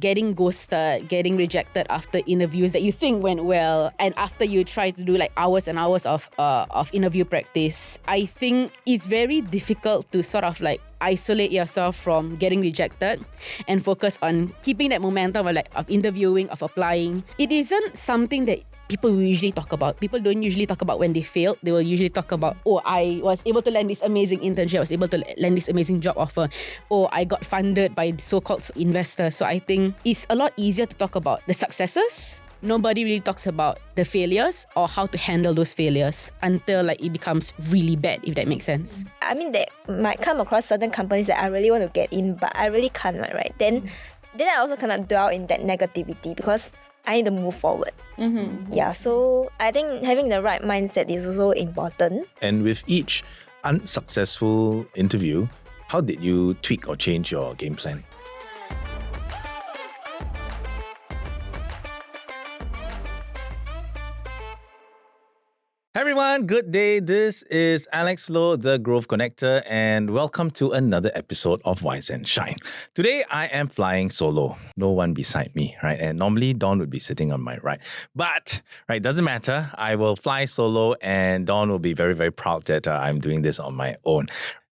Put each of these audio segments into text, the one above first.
getting ghosted, getting rejected after interviews that you think went well, and after you try to do like hours and hours of interview practice, I think it's very difficult to sort of like isolate yourself from getting rejected and focus on keeping that momentum of interviewing, of applying. It isn't something that people usually talk about. People don't usually talk about when they failed. They will usually talk about, oh, I was able to land this amazing internship. I was able to land this amazing job offer. Or I got funded by so-called investors. So I think it's a lot easier to talk about the successes. Nobody really talks about the failures or how to handle those failures until like it becomes really bad, if that makes sense. I mean, they might come across certain companies that I really want to get in, but I really can't, right? Then I also cannot dwell in that negativity because I need to move forward. Yeah, so I think having the right mindset is also important. And with each unsuccessful interview, how did you tweak or change your game plan? Hey everyone, good day. This is Alex Loh, the Growth Connector, and welcome to another episode of Wise and Shine. Today, I am flying solo. No one beside me, right? And normally, Dawn would be sitting on my right. But, right, doesn't matter. I will fly solo and Dawn will be very, very proud that I'm doing this on my own.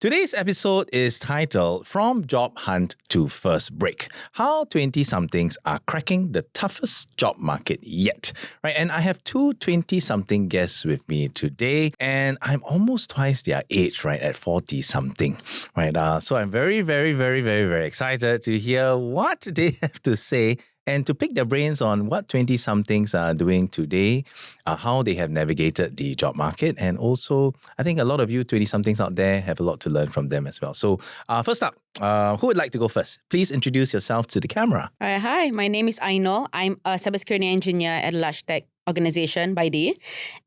Today's episode is titled From Job Hunt to First Break, How 20-somethings are cracking the toughest job market yet. Right, and I have two 20-something guests with me today, and I'm almost twice their age, right, at 40-something. Right, so I'm very, very, very, very, very excited to hear what they have to say and to pick their brains on what 20-somethings are doing today, how they have navigated the job market, and also, I think a lot of you 20-somethings out there have a lot to learn from them as well. So first up, who would like to go first? Please introduce yourself to the camera. All right, hi, my name is Ainul. I'm a cybersecurity engineer at a large tech organization by day.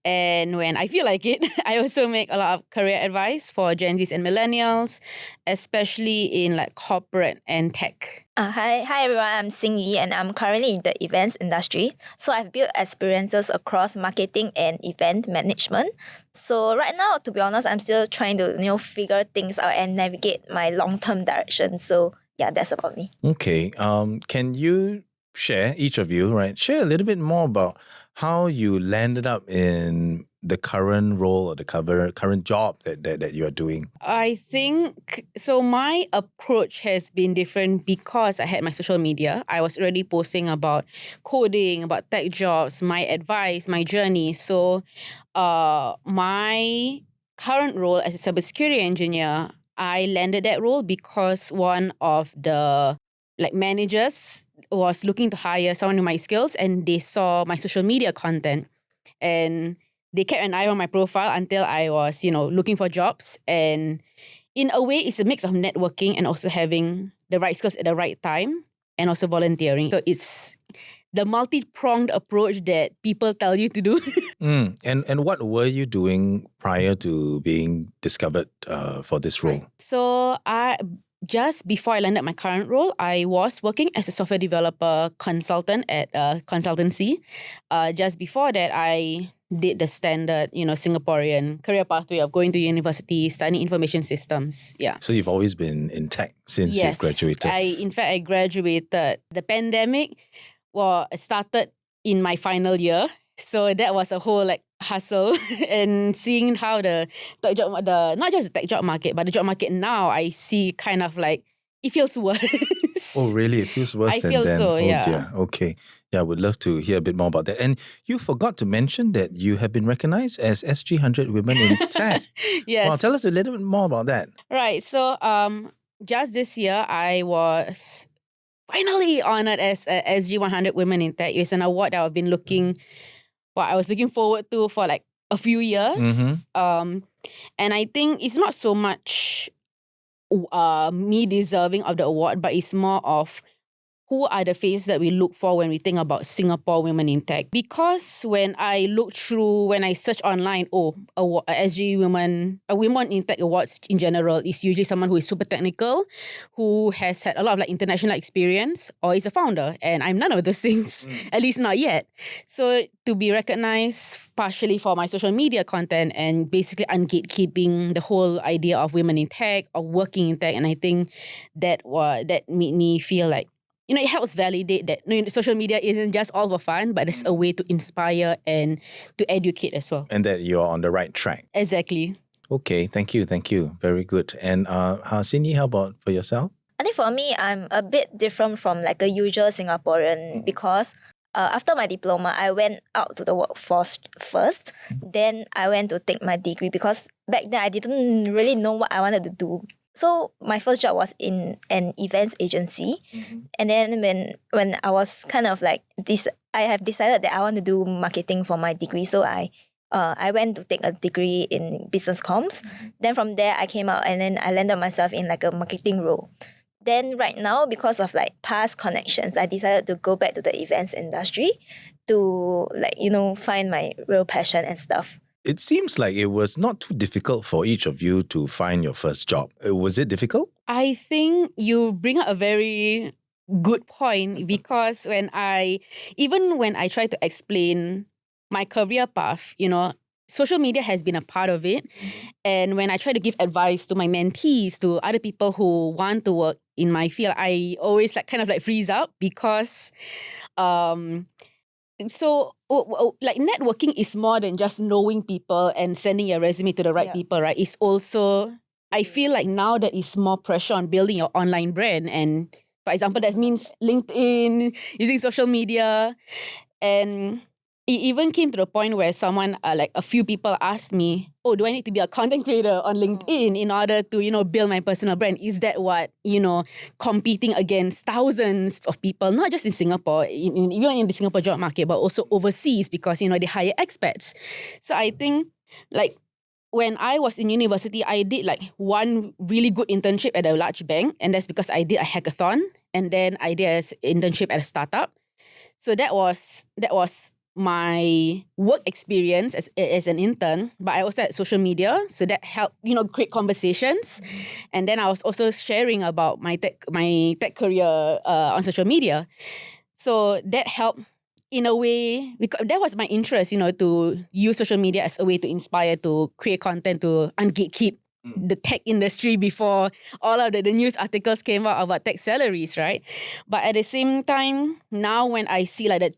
And when I feel like it, I also make a lot of career advice for Gen Zs and millennials, especially in like corporate and tech. Hi everyone, I'm Xin Yi and I'm currently in the events industry. So I've built experiences across marketing and event management. So right now, to be honest, I'm still trying to figure things out and navigate my long-term direction. So yeah, that's about me. Okay, can you share, each of you, right, share a little bit more about how you landed up in the current role or the current job that you are doing? I think, so my approach has been different because I had my social media. I was already posting about coding, about tech jobs, my advice, my journey. So my current role as a cybersecurity engineer, I landed that role because one of the managers was looking to hire someone with my skills and they saw my social media content and they kept an eye on my profile until I was, looking for jobs. And in a way, it's a mix of networking and also having the right skills at the right time and also volunteering. So it's the multi-pronged approach that people tell you to do. And what were you doing prior to being discovered for this role? Right. So just before I landed my current role, I was working as a software developer consultant at a consultancy. Just before that, I did the standard, Singaporean career pathway of going to university, studying information systems. Yeah. So you've always been in tech since you've graduated? I graduated. The pandemic started in my final year. So that was a whole hustle and seeing how the tech job, not just the tech job market, but the job market now, I see kind of it feels worse. Oh, really? It feels worse than feel then? so, yeah. Dear. Okay. Yeah, I would love to hear a bit more about that. And you forgot to mention that you have been recognized as SG 100 Women in Tech. Yes. Well, tell us a little bit more about that. Right. So just this year, I was finally honored as SG 100 Women in Tech. It's an award that I was looking forward to for a few years. And I think it's not so much me deserving of the award, but it's more of who are the faces that we look for when we think about Singapore women in tech. Because when I search online, SG Women in Tech Awards in general is usually someone who is super technical, who has had a lot of international experience, or is a founder. And I'm none of those things, at least not yet. So to be recognized partially for my social media content and basically ungatekeeping the whole idea of women in tech or working in tech, and I think that made me feel it helps validate that social media isn't just all for fun, but it's a way to inspire and to educate as well. And that you're on the right track. Exactly. Okay, thank you. Very good. And Xin Yi, how about for yourself? I think for me, I'm a bit different from like a usual Singaporean because after my diploma, I went out to the workforce first. Then I went to take my degree because back then I didn't really know what I wanted to do. So my first job was in an events agency. And then when I was kind of like this, I have decided that I want to do marketing for my degree. So I went to take a degree in business comms. Then from there, I came out and then I landed myself in like a marketing role. Then right now, because of like past connections, I decided to go back to the events industry to like, find my real passion and stuff. It seems like it was not too difficult for each of you to find your first job. Was it difficult? I think you bring up a very good point because when I try to explain my career path, social media has been a part of it. And when I try to give advice to my mentees, to other people who want to work in my field, I always freeze up because networking is more than just knowing people and sending your resume to the right people, right? It's also, I feel like now there is more pressure on building your online brand. And for example, that means LinkedIn, using social media. And it even came to the point where someone, a few people asked me, oh, do I need to be a content creator on LinkedIn in order to, build my personal brand? Is that what, competing against thousands of people, not just in Singapore, even in the Singapore job market, but also overseas because, they hire expats. So I think when I was in university, I did one really good internship at a large bank. And that's because I did a hackathon. And then I did an internship at a startup. So that was my work experience as an intern, but I also had social media, so that helped create conversations. And then I was also sharing about my tech career on social media, so that helped in a way because that was my interest, to use social media as a way to inspire, to create content, to ungatekeep the tech industry before all of the news articles came out about tech salaries, right? But at the same time, now when I see the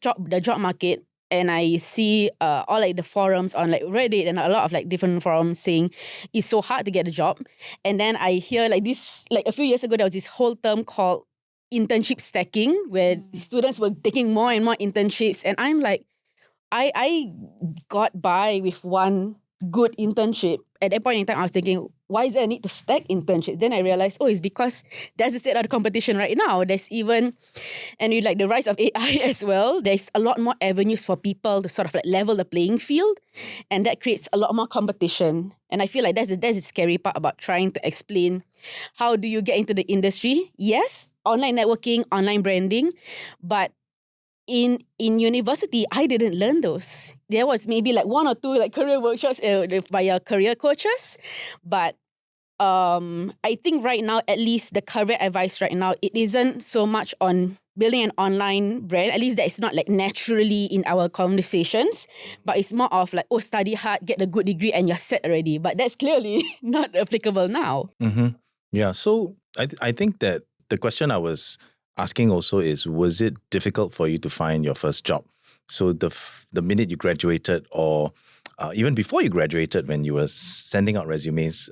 job market, and I see all the forums on Reddit and a lot of different forums saying it's so hard to get a job. And then I hear this, a few years ago, there was this whole term called internship stacking where students were taking more and more internships. And I'm like, I got by with one good internship. At that point in time, I was thinking, why is there a need to stack internships? Then I realized, it's because that's the state of the competition right now. There's even, and with the rise of AI as well, there's a lot more avenues for people to sort of level the playing field. And that creates a lot more competition. And I feel like that's the scary part about trying to explain how do you get into the industry. Yes, online networking, online branding, but in university, I didn't learn those. There was maybe one or two career workshops by career coaches, but I think right now, at least the career advice right now, it isn't so much on building an online brand. At least that is not naturally in our conversations, but it's more of study hard, get a good degree, and you're set already. But that's clearly not applicable now. Mm-hmm. Yeah. So I think that the question I was asking also is, was it difficult for you to find your first job? So the minute you graduated, or even before you graduated, when you were sending out resumes,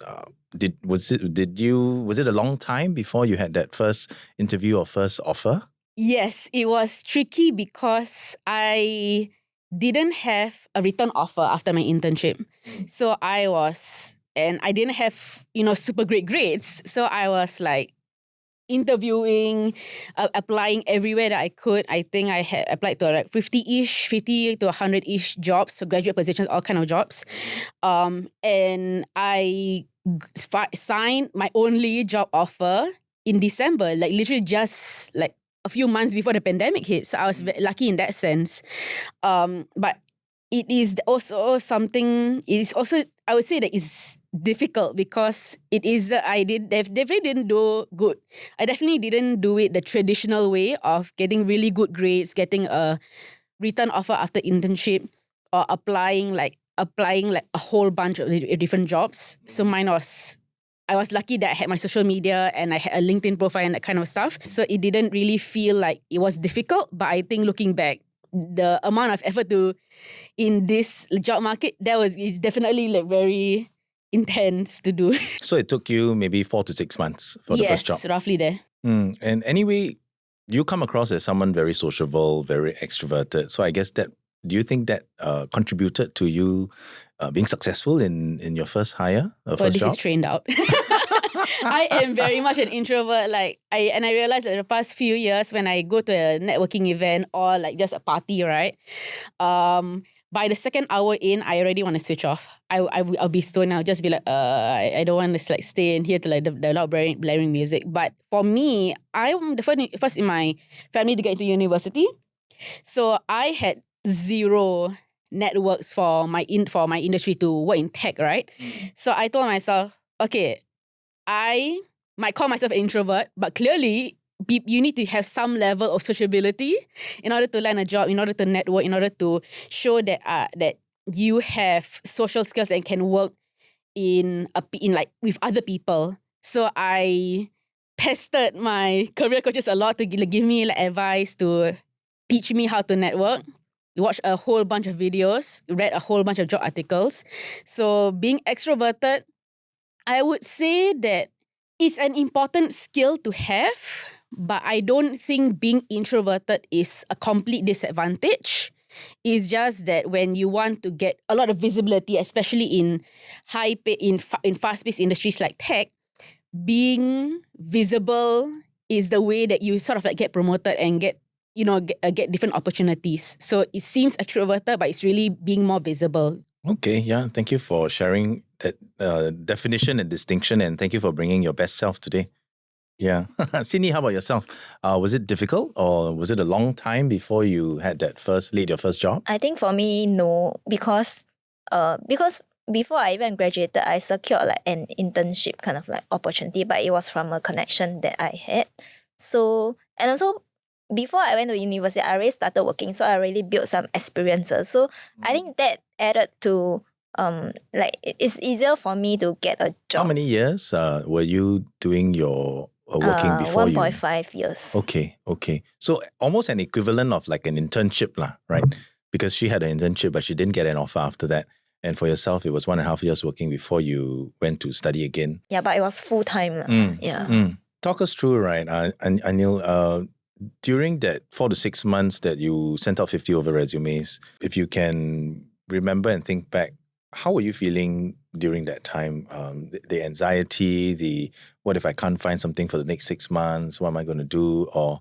was it a long time before you had that first interview or first offer? Yes, it was tricky because I didn't have a written offer after my internship. So I didn't have super great grades. So I was interviewing, applying everywhere that I could. I think I had applied to 50 to 100-ish jobs, so graduate positions, all kind of jobs. And I signed my only job offer in December, literally just a few months before the pandemic hit. So I was very lucky in that sense. But it is also something, I would say that it's difficult because it is, definitely didn't do good. I definitely didn't do it the traditional way of getting really good grades, getting a written offer after internship, or applying a whole bunch of different jobs. So mine was I was lucky that I had my social media and I had a LinkedIn profile and that kind of stuff. So it didn't really feel like it was difficult. But I think looking back, the amount of effort in this job market, is definitely like very intense to do. So it took you maybe 4 to 6 months for the first job. Yes, roughly there. And anyway, you come across as someone very sociable, very extroverted. So I guess that, do you think that contributed to you being successful in your first hire, first This job? is trained out. I am very much an introvert. I realized that the past few years when I go to a networking event or like just a party, right? By the second hour in, I already want to switch off. I'll be stoned. I'll just be like, I don't want to like stay in here to like the loud blaring music. But for me, I'm the first in my family to get into university, so I had zero networks for my industry to work in tech, right? So I told myself, okay, I might call myself an introvert, but clearly you need to have some level of sociability in order to land a job, in order to network, in order to show that that you have social skills and can work in with other people. So I pestered my career coaches a lot to give me like advice, to teach me how to network. Watched a whole bunch of videos, read a whole bunch of job articles. So being extroverted, I would say that it's an important skill to have, but I don't think being introverted is a complete disadvantage. It's just that when you want to get a lot of visibility, especially in fast-paced industries like tech, being visible is the way that you sort of like get promoted and get different opportunities. So it seems extroverted, but it's really being more visible. Okay, yeah. Thank you for sharing that definition and distinction, and thank you for bringing your best self today. Yeah. Xin Yi, how about yourself? Was it difficult, or was it a long time before you had your first job? I think for me, no, because before I even graduated, I secured like an internship kind of like opportunity, but it was from a connection that I had. So, and also before I went to university, I already started working, so I already built some experiences. So I think that added to it's easier for me to get a job. How many years were you doing your working before 1.5 years. Okay. So almost an equivalent of like an internship lah, right? Because she had an internship, but she didn't get an offer after that. And for yourself, it was 1.5 years working before you went to study again. Yeah, but it was full time. Talk us through, right, Ainul, during that 4 to 6 months that you sent out 50 over resumes, if you can remember and think back, how were you feeling during that time? The anxiety, the what if I can't find something for the next 6 months? What am I going to do? Or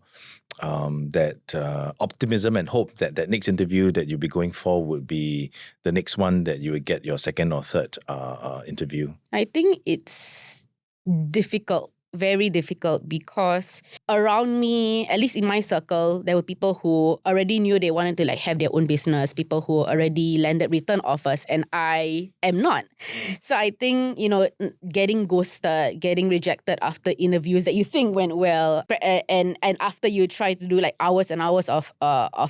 that optimism and hope that that next interview that you'll be going for would be the next one that you would get your second or third interview? I think it's difficult. Very difficult, because around me, at least in my circle, there were people who already knew they wanted to like have their own business, people who already landed return offers, and I am not. So I think, getting ghosted, getting rejected after interviews that you think went well, and after you try to do like hours and hours of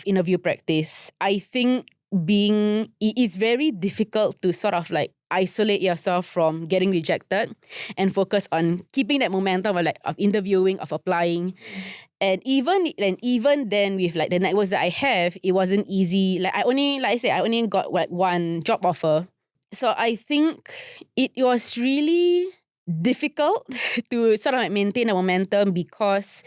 interview practice, I think it's very difficult to sort of like isolate yourself from getting rejected and focus on keeping that momentum of interviewing, of applying. And even then, with like the networks that I have, it wasn't easy. I only got like one job offer. So I think it was really difficult to sort of like maintain a momentum, because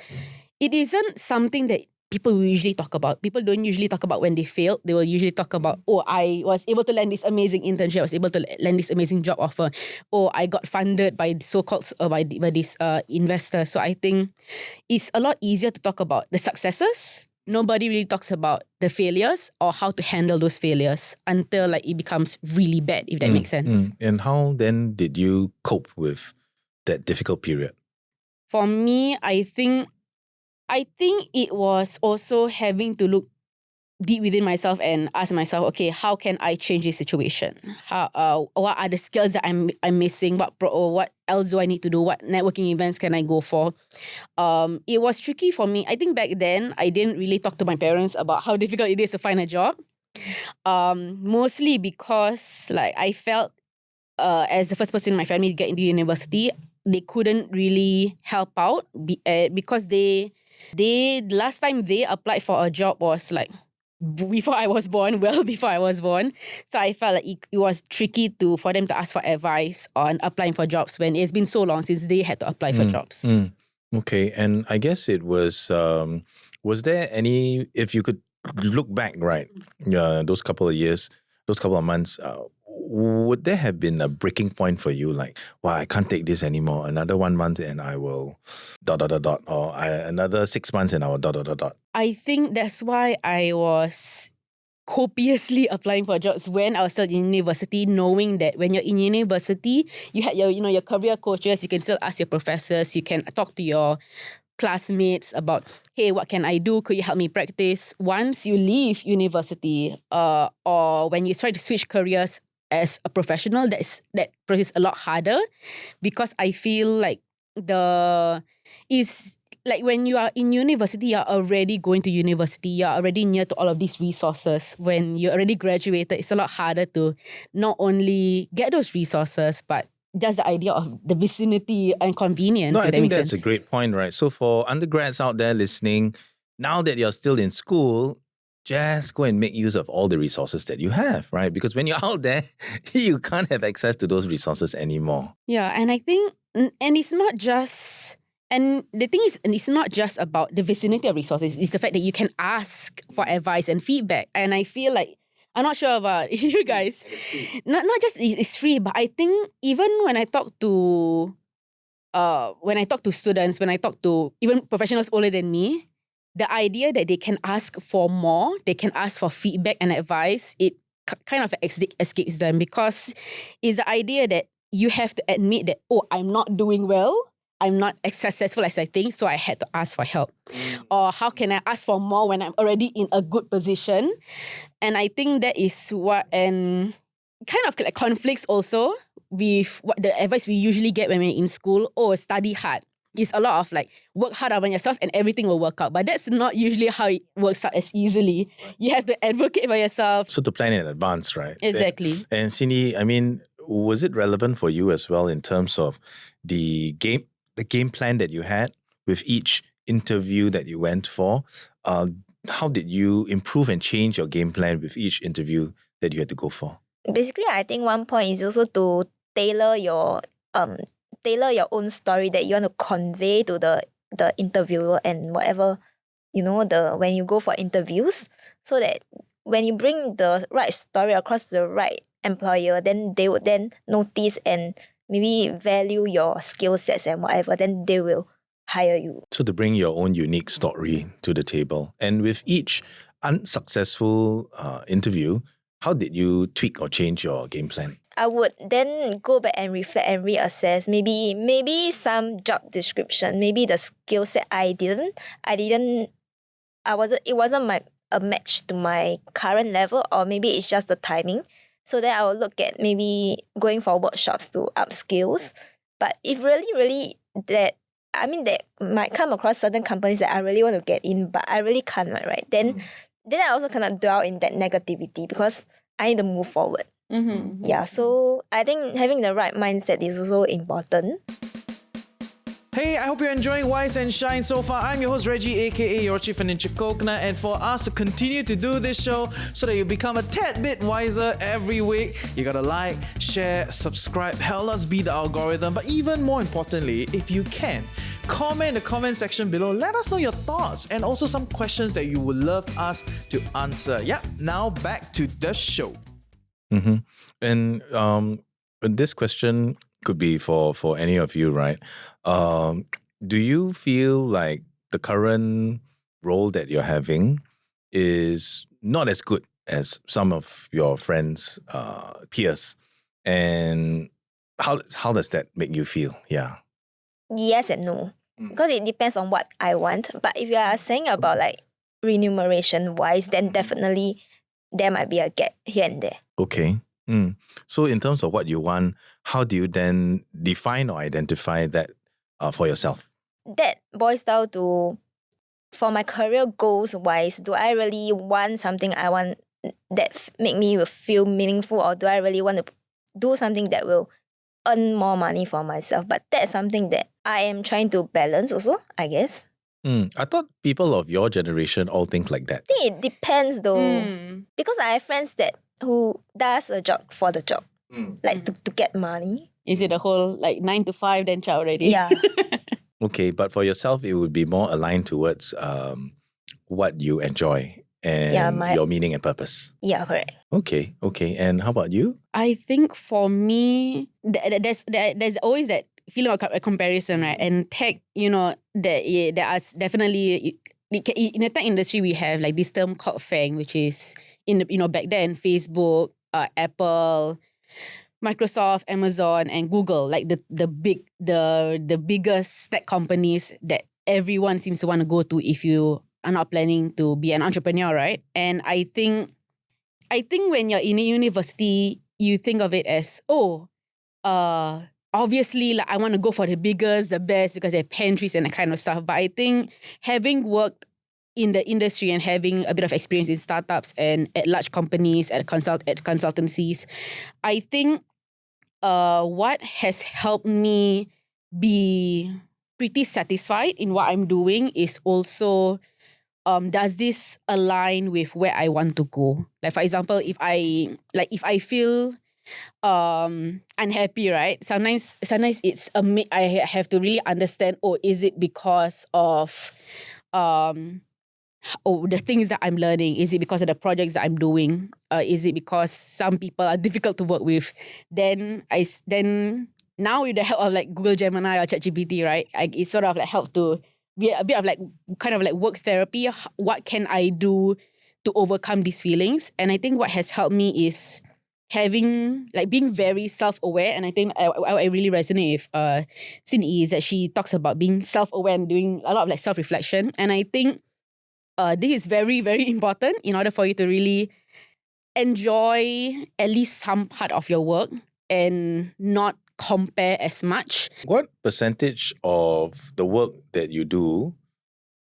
it isn't something that people will usually talk about. People don't usually talk about when they failed. They will usually talk about, I was able to land this amazing internship. I was able to land this amazing job offer. I got funded by so-called by this investor. So I think it's a lot easier to talk about the successes. Nobody really talks about the failures or how to handle those failures until like it becomes really bad, if that makes sense. And how then did you cope with that difficult period? For me, I think it was also having to look deep within myself and ask myself, okay, how can I change this situation? What are the skills that I'm missing? What else do I need to do? What networking events can I go for? It was tricky for me. I think back then I didn't really talk to my parents about how difficult it is to find a job. Mostly because like I felt as the first person in my family to get into university, they couldn't really help out because they last time they applied for a job was like before I was born, well before I was born. So I felt like it was tricky for them to ask for advice on applying for jobs when it's been so long since they had to apply for jobs. Okay, and I guess it was there any, if you could look back, right, those couple of years, those couple of months, would there have been a breaking point for you, like, wow, I can't take this anymore, another 1 month and I will ... or another 6 months and I will ... I think that's why I was copiously applying for jobs when I was still in university, knowing that when you're in university, you had your career coaches, you can still ask your professors, you can talk to your classmates about, hey, what can I do? Could you help me practice? Once you leave university, or when you try to switch careers as a professional, that process is a lot harder, because I feel like when you are in university, you're already going to university, you're already near to all of these resources. When you're already graduated, it's a lot harder to not only get those resources, but just the idea of the vicinity and convenience. No, if I that think makes that's sense. a great point, right? So for undergrads out there listening, now that you're still in school, just go and make use of all the resources that you have, right? Because when you're out there, you can't have access to those resources anymore. Yeah, and I think, and it's not just, and the thing is, it's not just about the vicinity of resources, it's the fact that you can ask for advice and feedback. And I feel like, I'm not sure about you guys, not just it's free, but I think even when I talk to students, when I talk to even professionals older than me, the idea that they can ask for more, they can ask for feedback and advice, it kind of escapes them, because it's the idea that you have to admit that, oh, I'm not doing well, I'm not as successful as I think, so I had to ask for help. Or how can I ask for more when I'm already in a good position? And I think that is what, and kind of like conflicts also with what the advice we usually get when we're in school. Oh, study hard. It's a lot of like, work hard on yourself and everything will work out. But that's not usually how it works out as easily. Right. You have to advocate for yourself. So to plan in advance, right? Exactly. And Xin Yi, I mean, was it relevant for you as well in terms of the game plan that you had with each interview that you went for? How did you improve and change your game plan with each interview that you had to go for? Basically, I think one point is also to tailor your own story that you want to convey to the interviewer and whatever, when you go for interviews, so that when you bring the right story across to the right employer, then they would then notice and maybe value your skill sets and whatever, then they will hire you. So to bring your own unique story to the table. And with each unsuccessful interview, how did you tweak or change your game plan? I would then go back and reflect and reassess. Maybe some job description, maybe the skill set it wasn't a match to my current level, or maybe it's just the timing. So then I will look at maybe going for workshops to up skills. But if really that might come across certain companies that I really want to get in, but I really can't, right? Then I also cannot dwell in that negativity, because I need to move forward. Mm-hmm. Yeah, so I think having the right mindset is also important. Hey, I hope you're enjoying Wise and Shine so far. I'm your host Reggie, aka your Chief Financial Coconut, and for us to continue to do this show so that you become a tad bit wiser every week, you gotta like, share, subscribe, help us beat the algorithm. But even more importantly, if you can, comment in the comment section below. Let us know your thoughts and also some questions that you would love us to answer. Yep, now back to the show. Mm-hmm. And this question could be for any of you, right? Do you feel like the current role that you're having is not as good as some of your friends, peers? And how does that make you feel? Yeah. Yes and no. Because it depends on what I want. But if you are saying about like remuneration wise, then definitely there might be a gap here and there. Okay. So in terms of what you want, how do you then define or identify that for yourself? That boils down to, for my career goals wise, do I really want something I want that make me feel meaningful, or do I really want to do something that will earn more money for myself. But that's something that I am trying to balance also, I guess. I thought people of your generation all think like that. I think it depends though. Mm. Because I have friends that who does a job for the job. Like to get money. Is it a whole like 9 to 5 then ciao already? Yeah. Okay, but for yourself, it would be more aligned towards what you enjoy and your meaning and purpose. Yeah, correct. Okay. And how about you? I think for me, there's always that feeling of a comparison, right? And tech, there are definitely in the tech industry we have like this term called FANG, which is back then Facebook, Apple, Microsoft, Amazon, and Google, like the biggest tech companies that everyone seems to want to go to if you are not planning to be an entrepreneur, right? And I think when you're in a university, you think of it as, obviously, like I want to go for the biggest, the best, because they're pantries and that kind of stuff. But I think having worked in the industry and having a bit of experience in startups and at large companies, at consultancies, I think what has helped me be pretty satisfied in what I'm doing is also, does this align with where I want to go? Like, for example, if I feel unhappy, right? Sometimes it's I have to really understand, is it because of the things that I'm learning? Is it because of the projects that I'm doing? Is it because some people are difficult to work with? Then now with the help of like Google Gemini or ChatGPT, right? It sort of like helps to be a bit of like kind of like work therapy. What can I do to overcome these feelings? And I think what has helped me is being very self-aware. And I think I really resonate with Xin Yi, is that she talks about being self-aware and doing a lot of like self-reflection. And I think this is very, very important in order for you to really enjoy at least some part of your work and not compare as much. What percentage of the work that you do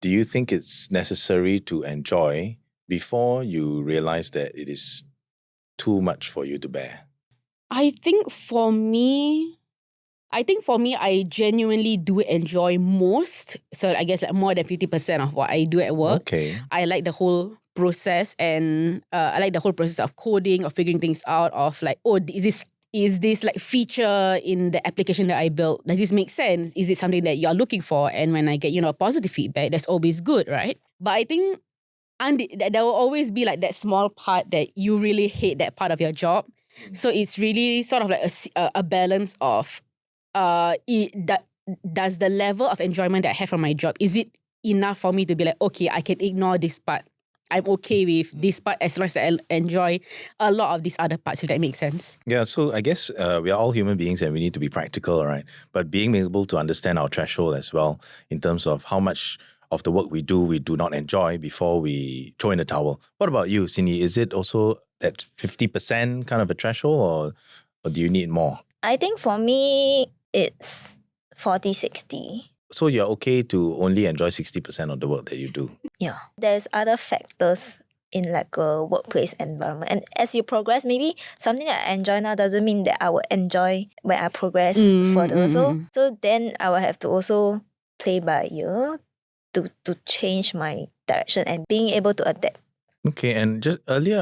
you think it's necessary to enjoy before you realize that it is too much for you to bear? I think for me, I genuinely do enjoy most. So I guess like more than 50% of what I do at work. Okay. I like the whole process, and I like the whole process of coding, of figuring things out, of like, is this like feature in the application that I built? Does this make sense? Is it something that you're looking for? And when I get, positive feedback, that's always good, right? But I think there will always be like that small part that you really hate that part of your job. So it's really sort of like a balance of does the level of enjoyment that I have from my job, is it enough for me to be like, okay, I can ignore this part. I'm okay with this part as long as I enjoy a lot of these other parts, if that makes sense. Yeah, so I guess we are all human beings and we need to be practical, right? But being able to understand our threshold as well in terms of how much of the work we do not enjoy before we throw in the towel. What about you, Xin Yi? Is it also that 50% kind of a threshold or do you need more? I think for me, it's 40-60. So you're okay to only enjoy 60% of the work that you do? Yeah. There's other factors in like a workplace environment. And as you progress, maybe something that I enjoy now doesn't mean that I will enjoy when I progress further. So then I will have to also play by ear to change my direction and being able to adapt. Okay, and just earlier,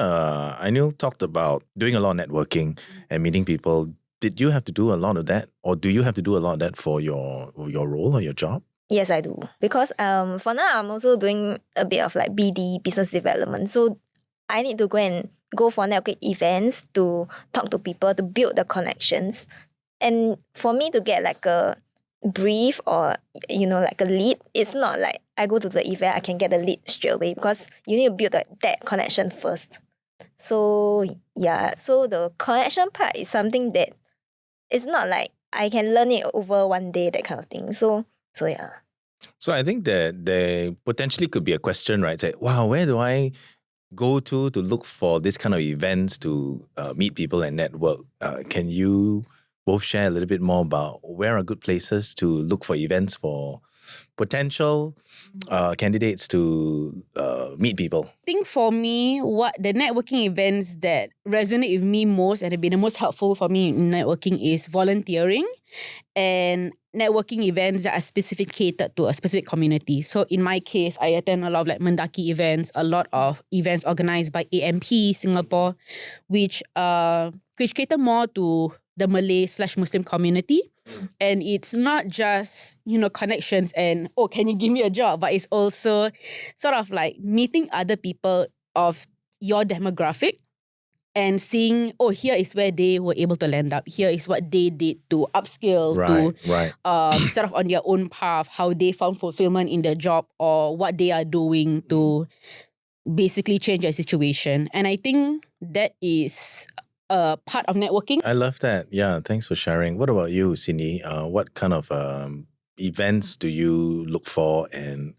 Ainul talked about doing a lot of networking and meeting people. Did you have to do a lot of that, or do you have to do a lot of that for your role or your job? Yes, I do. Because for now, I'm also doing a bit of like BD, business development. So I need to go for networking events to talk to people, to build the connections. And for me to get like a brief or, like a lead, it's not like I go to the event, I can get the lead straight away, because you need to build that connection first. So yeah, so the connection part is something that it's not like I can learn it over one day, that kind of thing. So yeah. So I think that there potentially could be a question, right? Say, wow, where do I go to look for this kind of events to meet people and network? Can you both share a little bit more about where are good places to look for events for potential candidates to meet people? I think for me, what the networking events that resonate with me most and have been the most helpful for me in networking is volunteering and networking events that are specifically catered to a specific community. So in my case, I attend a lot of like Mendaki events, a lot of events organized by AMP Singapore, which cater more to the Malay/Muslim community. And it's not just, connections and, can you give me a job? But it's also sort of like meeting other people of your demographic and seeing, here is where they were able to land up. Here is what they did to upskill, to sort of on their own path, how they found fulfillment in their job or what they are doing to basically change their situation. And I think that is part of networking. I love that. Yeah, thanks for sharing. What about you, Cindy? What kind of events do you look for, and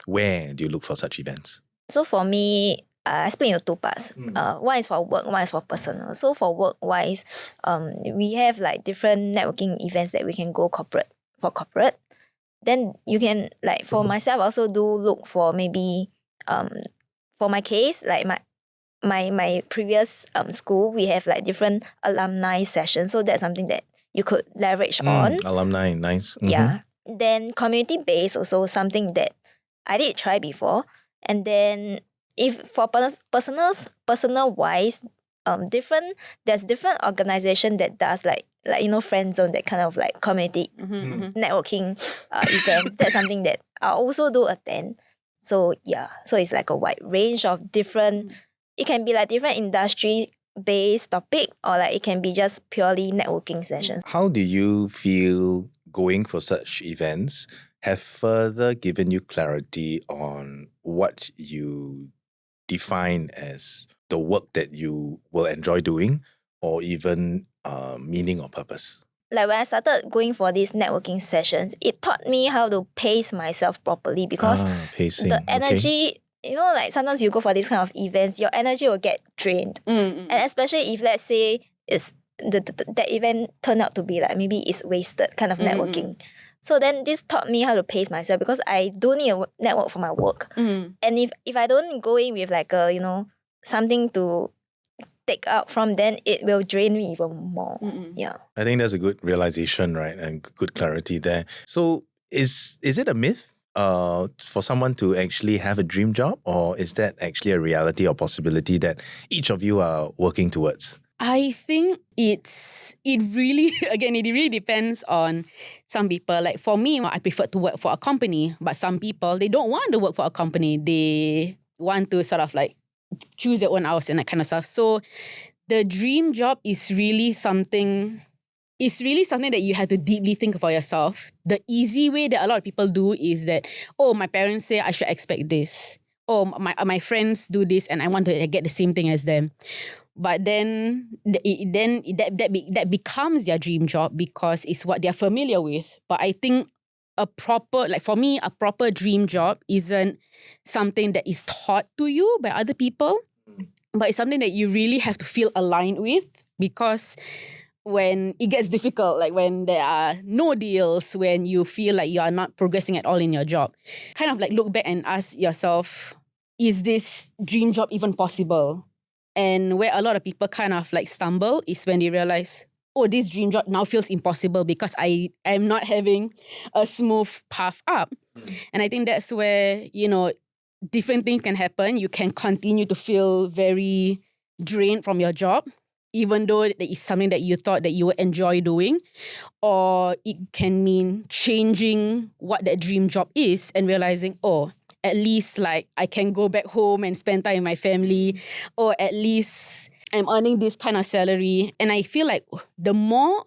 where do you look for such events? So for me, I split into two parts. One is for work, one is for personal. So for work-wise, we have like different networking events that we can go corporate. Then you can, like for myself, I also do look for maybe, for my case, like my previous school, we have like different alumni sessions. So that's something that you could leverage on. Alumni, nice. Yeah. Then community-based also something that I did try before. And then if for personal wise, there's different organization that does like friend zone, that kind of like community networking events. That's something that I also do attend. So yeah, so it's like a wide range of different. It can be like different industry based topic, or like it can be just purely networking sessions. How do you feel going for such events have further given you clarity on what you define as the work that you will enjoy doing, or even meaning or purpose? Like when I started going for these networking sessions, it taught me how to pace myself properly, because pacing. the energy, like sometimes you go for these kind of events, your energy will get drained. And especially if, let's say, it's that event turned out to be like maybe it's wasted kind of networking. So then this taught me how to pace myself, because I do need a network for my work. And if I don't go in with like a, something to take out from, then it will drain me even more. Yeah. I think that's a good realization, right? And good clarity there. So is it a myth for someone to actually have a dream job, or is that actually a reality or possibility that each of you are working towards? I think it really depends on some people. Like for me, I prefer to work for a company, but some people, they don't want to work for a company. They want to sort of like choose their own hours and that kind of stuff. So the dream job is really something that you have to deeply think for yourself. The easy way that a lot of people do is that, my parents say I should expect this. My friends do this and I want to get the same thing as them. But then that becomes their dream job because it's what they're familiar with. But I think a proper dream job isn't something that is taught to you by other people, but it's something that you really have to feel aligned with, because when it gets difficult, like when there are no deals, when you feel like you are not progressing at all in your job, kind of like look back and ask yourself, is this dream job even possible? And where a lot of people kind of like stumble is when they realize, this dream job now feels impossible because I am not having a smooth path up. And I think that's where, different things can happen. You can continue to feel very drained from your job, even though that is something that you thought that you would enjoy doing. Or it can mean changing what that dream job is and realizing, at least like I can go back home and spend time with my family, or at least I'm earning this kind of salary. And I feel like the more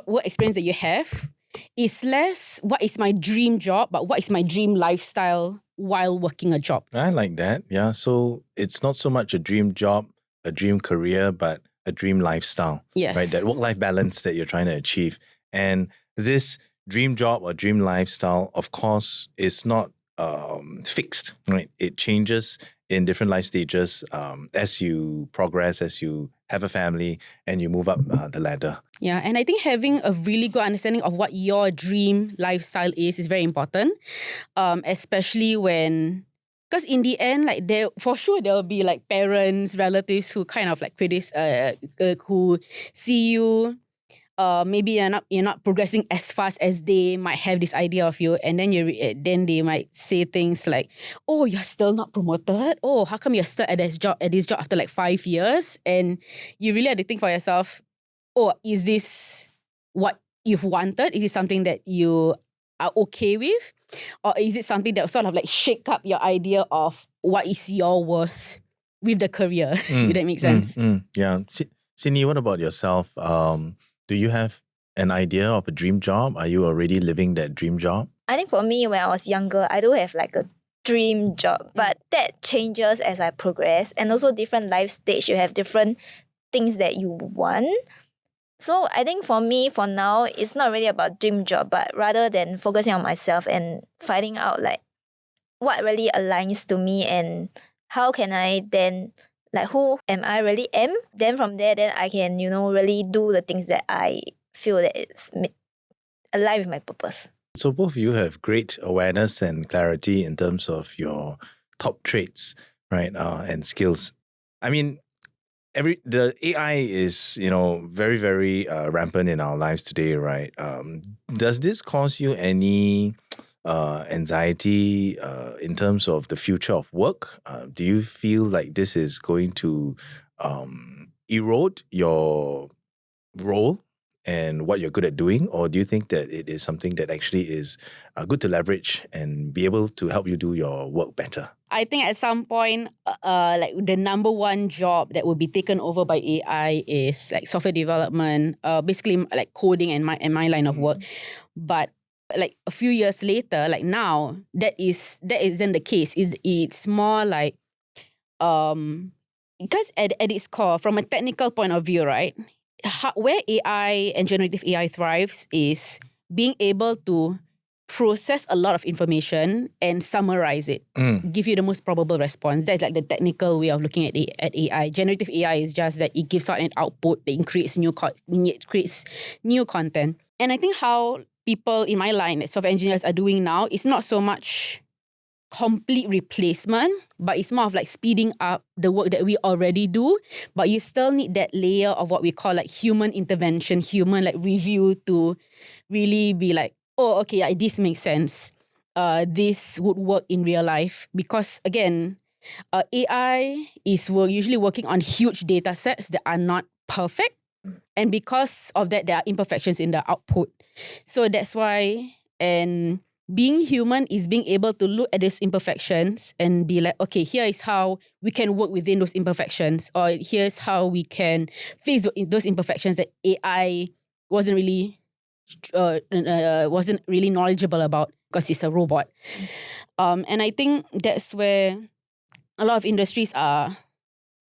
work experience that you have is less what is my dream job, but what is my dream lifestyle while working a job. I like that. Yeah. So it's not so much a dream job, a dream career, but a dream lifestyle. Yes. Right. That work-life balance that you're trying to achieve. And this dream job or dream lifestyle, of course, is not fixed, right? It changes in different life stages as you progress, as you have a family and you move up the ladder. Yeah, and I think having a really good understanding of what your dream lifestyle is very important, especially when, because in the end, like there will be like parents, relatives who kind of like who see you. Maybe you're not progressing as fast as they might have this idea of you, and then then they might say things like, "Oh, you're still not promoted. Oh, how come you're still at this job after like 5 years?" And you really have to think for yourself, "Oh, is this what you've wanted? Is it something that you are okay with, or is it something that sort of like shake up your idea of what is your worth with the career?" If that makes sense. Yeah, Xin Yi, what about yourself? Do you have an idea of a dream job? Are you already living that dream job? I think for me, when I was younger, I do have like a dream job, but that changes as I progress, and also different life stage, you have different things that you want. So I think for me, for now, it's not really about dream job, but rather than focusing on myself and finding out like what really aligns to me, and how can I then, like, who am I really am? Then from there, then I can, really do the things that I feel that it's aligned with my purpose. So both of you have great awareness and clarity in terms of your top traits, right? And skills. I mean, the AI is, very, very rampant in our lives today, right? Does this cause you any anxiety in terms of the future of work? Do you feel like this is going to erode your role and what you're good at doing? Or do you think that it is something that actually is good to leverage and be able to help you do your work better? I think at some point, like the number one job that will be taken over by AI is like software development, basically like coding and my line of work. But like a few years later, like now, that isn't the case. It's more like, because at its core, from a technical point of view, right, where AI and generative AI thrives is being able to process a lot of information and summarize it, give you the most probable response. That's like the technical way of looking at AI. Generative AI is just that it gives out an output that creates new content. And I think how people in my line, software engineers, are doing now is not so much complete replacement, but it's more of like speeding up the work that we already do. But you still need that layer of what we call like human intervention, human like review to really be like, oh, okay, this makes sense. This would work in real life. Because again, AI is usually working on huge data sets that are not perfect. And because of that, there are imperfections in the output. So that's why, and being human is being able to look at these imperfections and be like, okay, here is how we can work within those imperfections, or here's how we can fix those imperfections that AI wasn't really knowledgeable about because it's a robot. And I think that's where a lot of industries are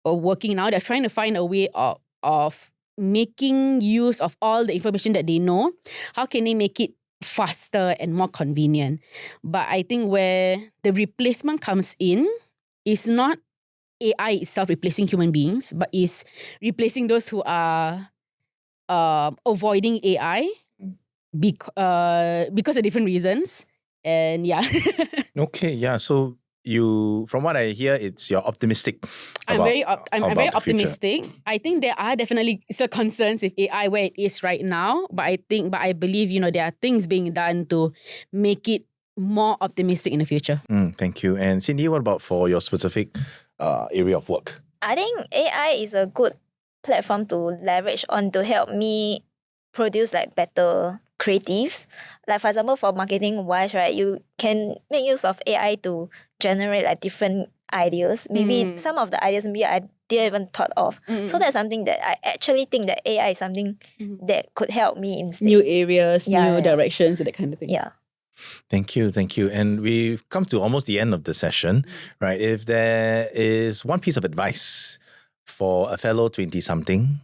working now. They're trying to find a way of making use of all the information that they know. How can they make it faster and more convenient? But I think where the replacement comes in is not AI itself replacing human beings, but is replacing those who are avoiding AI because of different reasons. And yeah. Okay, yeah. So from what I hear, you're optimistic. I'm very optimistic. I think there are definitely still concerns with AI where it is right now, but I believe there are things being done to make it more optimistic in the future. Thank you. And Xin Yi, what about for your specific area of work? I think AI is a good platform to leverage on to help me produce like better creatives. Like for example, for marketing wise, right, you can make use of AI to generate like different ideas. Maybe some of the ideas maybe I didn't even thought of. So that's something that I actually think that AI is something that could help me in new areas, new directions, that kind of thing. Yeah. Thank you. And we've come to almost the end of the session, right? If there is one piece of advice for a fellow 20-something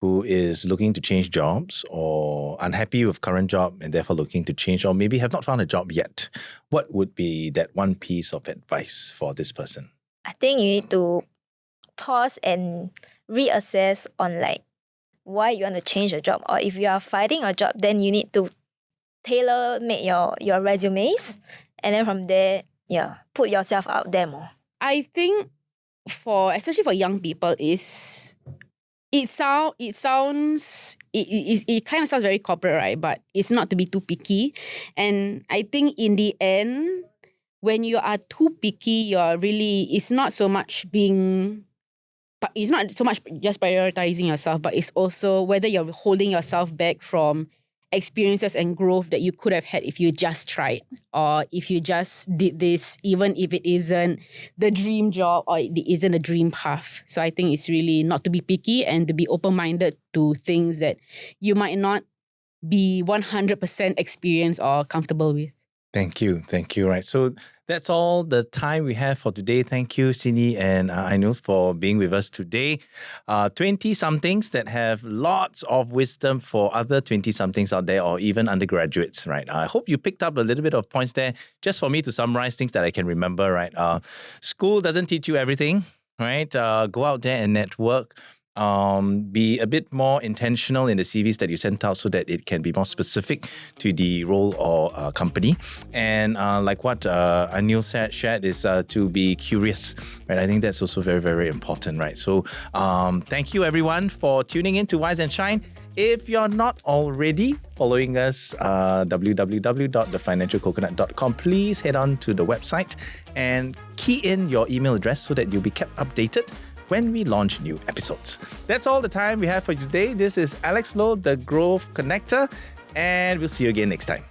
who is looking to change jobs or unhappy with current job and therefore looking to change, or maybe have not found a job yet, what would be that one piece of advice for this person? I think you need to pause and reassess on like why you want to change a job, or if you are finding a job, then you need to tailor make your resumes, and then from there, put yourself out there more. I think especially for young people it kind of sounds very corporate, right? But it's not to be too picky. And I think in the end, when you are too picky, it's not so much just prioritizing yourself, but it's also whether you're holding yourself back from experiences and growth that you could have had if you just tried, or if you just did this, even if it isn't the dream job or it isn't a dream path. So I think it's really not to be picky and to be open-minded to things that you might not be 100% experienced or comfortable with. Thank you. Right. So that's all the time we have for today. Thank you, Xin Yi and Ainul, for being with us today. 20-somethings that have lots of wisdom for other 20-somethings out there, or even undergraduates, right? I hope you picked up a little bit of points there. Just for me to summarize things that I can remember, right? School doesn't teach you everything, right? Go out there and network. Be a bit more intentional in the CVs that you send out so that it can be more specific to the role or company. And like what Anil shared is to be curious, right? I think that's also very, very important, right? So thank you everyone for tuning in to Wise and Shine. If you're not already following us, www.thefinancialcoconut.com, please head on to the website and key in your email address so that you'll be kept updated when we launch new episodes. That's all the time we have for today. This is Alex Lowe, the Growth Connector, and we'll see you again next time.